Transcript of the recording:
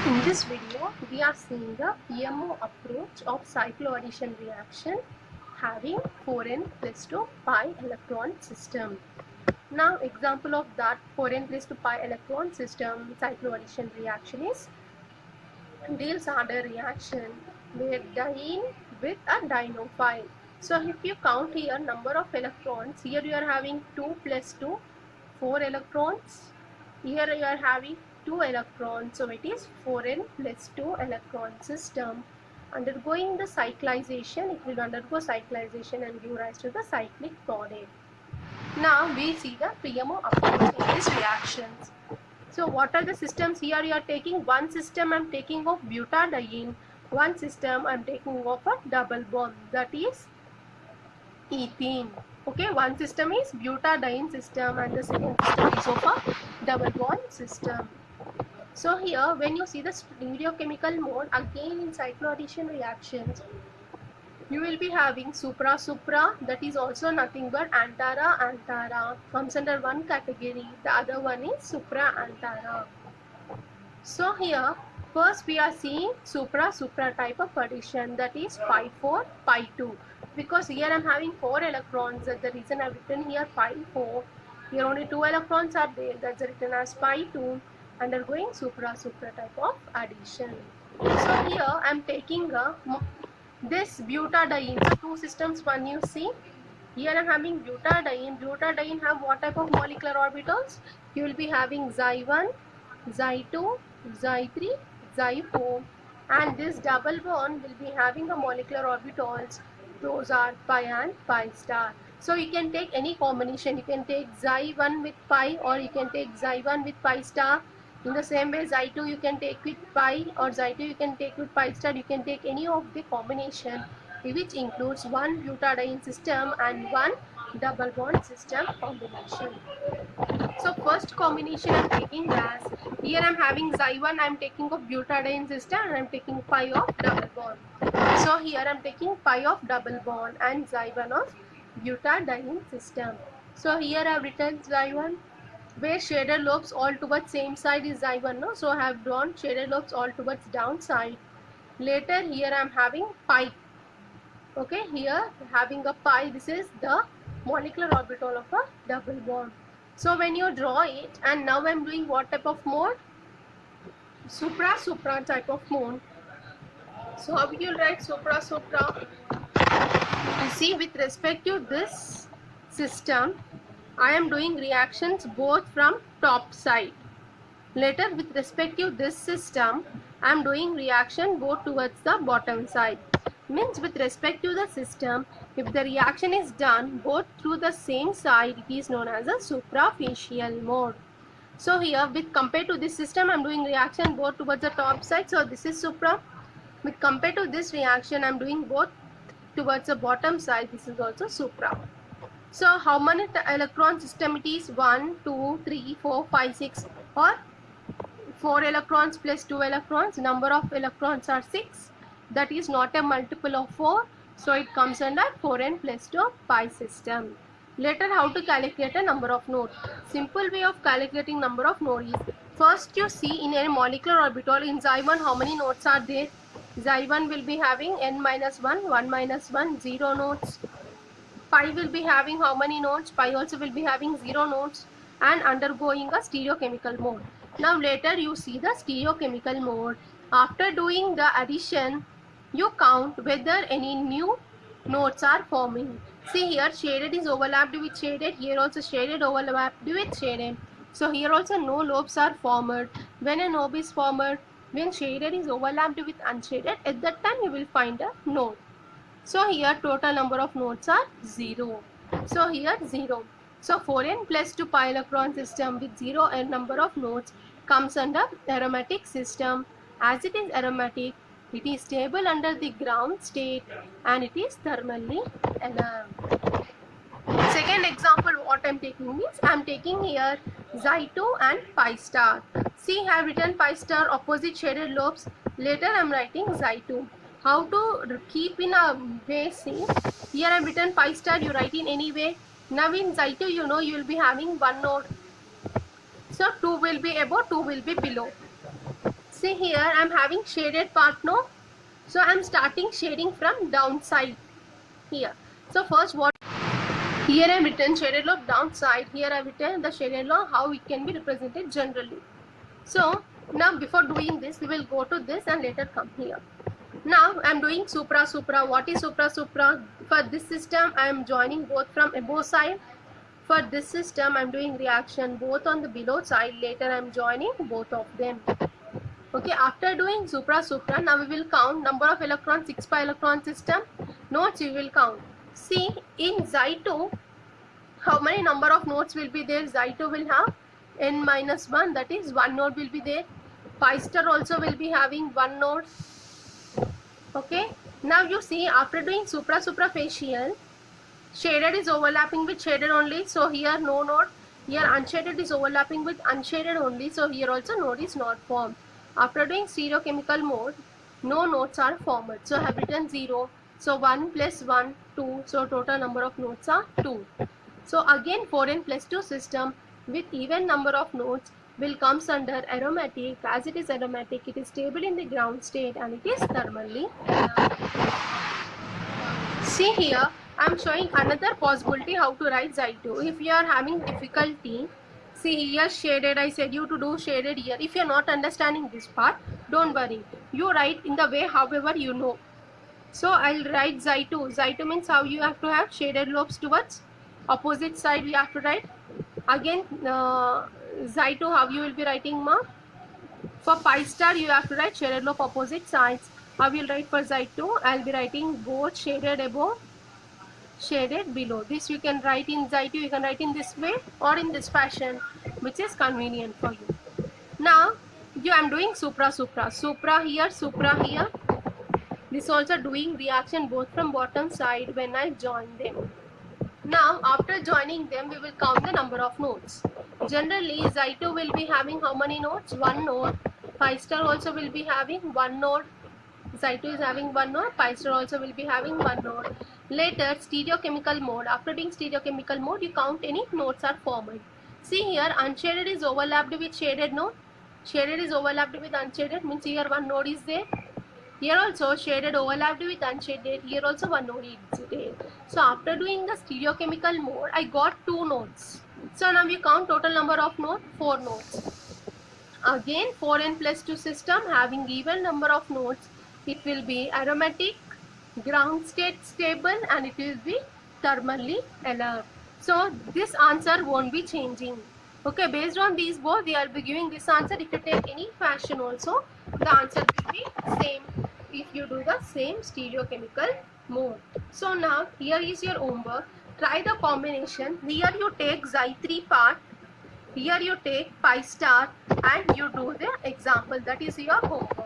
In this video, we are seeing the PMO approach of cycloaddition reaction having 4n plus 2 pi electron system. Now, example of that 4n plus 2 pi electron system cycloaddition reaction is Diels order reaction where diene with a dienophile. So, if you count here number of electrons, here you are having 2 plus 2, 4 electrons. Here you are having 2 electrons, so it is 4n plus 2 electron system. Undergoing the cyclization, it will undergo cyclization and give rise to the cyclic product. Now we see the PMO approach in these reactions. So what are the systems? Here you are taking one system, I am taking of butadiene, one system I am taking of a double bond, that is ethene. Okay, one system is butadiene system and the second system is of a double bond system. So here when you see the stereochemical mode, again in cycloaddition reactions, you will be having supra-supra, that is also nothing but antara comes under one category, the other one is supra-antara. So here first we are seeing supra-supra type of addition, that is pi 4 pi 2, because here I am having 4 electrons, that's the reason I have written here pi 4. Here only 2 electrons are there, that's written as pi 2, undergoing supra-supra type of addition. So here I am taking this butadiene, so two systems, one you see here I am having butadiene have what type of molecular orbitals? You will be having xi1, xi2, xi3, xi4, and this double bond will be having the molecular orbitals, those are pi and pi star. So you can take any combination, you can take xi1 with pi or you can take xi1 with pi star. In the same way, xi2 you can take with pi or xi2 you can take with pi star. You can take any of the combination which includes one butadiene system and one double bond system combination. So first combination I am taking as, here I am having xi1, I am taking of butadiene system and I am taking pi of double bond. So here I am taking pi of double bond and xi1 of butadiene system. So here I have written xi1, where shaded lobes all towards same side is xi1, no? So I have drawn shaded lobes all towards down side. Later here I am having pi. Okay, here having a pi, this is the molecular orbital of a double bond. So when you draw it, and now I am doing what type of mode? Supra-supra type of mode. So how will you write supra-supra? You see, with respect to this system, I am doing reactions both from top side. Later with respect to this system, I am doing reaction both towards the bottom side. Means with respect to the system, if the reaction is done both through the same side, it is known as a suprafacial mode. So here with compared to this system, I am doing reaction both towards the top side, so this is supra. With compared to this reaction, I am doing both towards the bottom side, this is also supra. So how many electron system it is? 1, 2, 3, 4, 5, 6, or 4 electrons plus 2 electrons, number of electrons are 6, that is not a multiple of 4, so it comes under 4n plus 2 pi system. Later how to calculate a number of nodes? Simple way of calculating number of nodes is, first you see in a molecular orbital in xi1 how many nodes are there. Xi1 will be having n minus 1, 1 minus 1, 0 nodes. Pi will be having how many nodes? Pi also will be having 0 nodes and undergoing a stereochemical mode. Now later you see the stereochemical mode. After doing the addition, you count whether any new nodes are forming. See here shaded is overlapped with shaded, here also shaded overlapped with shaded. So here also no lobes are formed. When a lobe is formed, when shaded is overlapped with unshaded, at that time you will find a node. So here total number of nodes are 0. So here 0. So 4n plus 2 pi electron system with 0 n number of nodes comes under aromatic system. As it is aromatic, it is stable under the ground state and it is thermally enhanced. Second example what I am taking is, I am taking here xi2 and pi star. See, I have written pi star opposite shaded lobes. Later I am writing xi2. How to keep in a way? See, here I have written pi star, you write in any way. Now in xi2 you know you will be having one node. So 2 will be above, 2 will be below. See here, I am having shaded part, no? So I am starting shading from downside here. So first what, here I am written shaded lobe downside, here I have written the shaded lobe, how it can be represented generally. So now before doing this, we will go to this and later come here. Now I am doing supra. What is supra? For this system I am joining both from above side. For this system I am doing reaction both on the below side. Later I am joining both of them. Okay, after doing supra, now we will count number of electrons, 6 pi electron system. Nodes we will count. See, in Xy2, how many number of nodes will be there? Xy2 will have n-1, that is 1 node will be there. Pi star also will be having 1 node. Okay, now you see, after doing supra facial, shaded is overlapping with shaded only, so here no node. Here unshaded is overlapping with unshaded only, so here also node is not formed. After doing stereochemical mode, no nodes are formed, so I have written 0. So 1 plus 1, 2, so total number of nodes are 2. So again 4n plus 2 system with even number of nodes will comes under aromatic. As it is aromatic, it is stable in the ground state and it is thermally. See here, I am showing another possibility how to write Xy2. If you are having difficulty, see here shaded, I said you to do shaded here. If you are not understanding this part, don't worry. You write in the way however you know. So I'll write Xy2. Xy2 means how you have to have shaded lobes towards opposite side we have to write. Again Xy2 how you will be writing, ma? For pi star you have to write shaded lobe opposite sides. I will write for Xy2. I'll be writing both shaded above, shaded below. This you can write in Xy2, you can write in this way or in this fashion, which is convenient for you. Now I am doing supra here, supra here. This also doing reaction both from bottom side when I join them. Now after joining them, we will count the number of nodes. Generally Xy2 will be having how many nodes? 1 node. Pi star also will be having 1 node. Xy2 is having 1 node, pi star also will be having 1 node. Later stereochemical mode. After doing stereochemical mode, you count any nodes are formed. See here, unshaded is overlapped with shaded node. Shaded is overlapped with unshaded, means here 1 node is there. Here also shaded overlapped with unshaded. Here also 1 node is there. So after doing the stereochemical mode, I got 2 nodes. So now we count total number of nodes, 4 nodes. Again 4n plus 2 system having even number of nodes. It will be aromatic, ground state stable, and it will be thermally alert. So this answer won't be changing. Okay, based on these both, they are be giving this answer. If you take any fashion also, the answer will be same if you do the same stereochemical mode. So now here is your homework. Try the combination. Here you take Xy3 part, here you take pi star, and you do the example. That is your homework.